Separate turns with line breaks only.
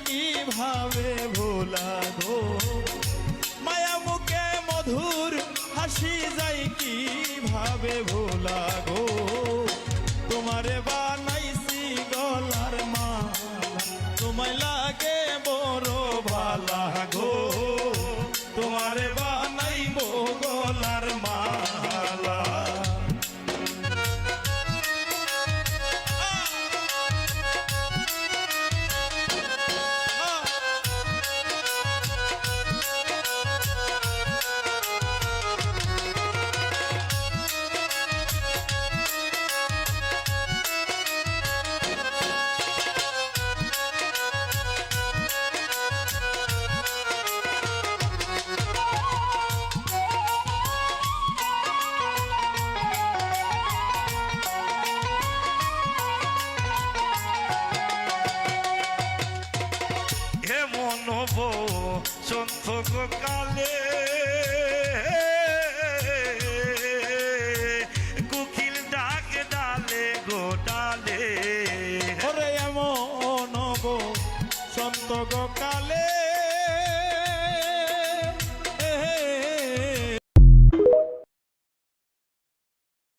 কিভাবে ভোলা গো, মায়া মুখে মধুর হাসি যাই কিভাবে ভোলা গো, তোমারে বানাইছি গলার মালা, তোমায় লাগে বড় ভালা গো, তোমারে বানাইব গলার মালা।
নব সন্ত কালে কুকিল ডাক ডালে গো ডালে,
ওরে এমন গো সন্ত গো কালে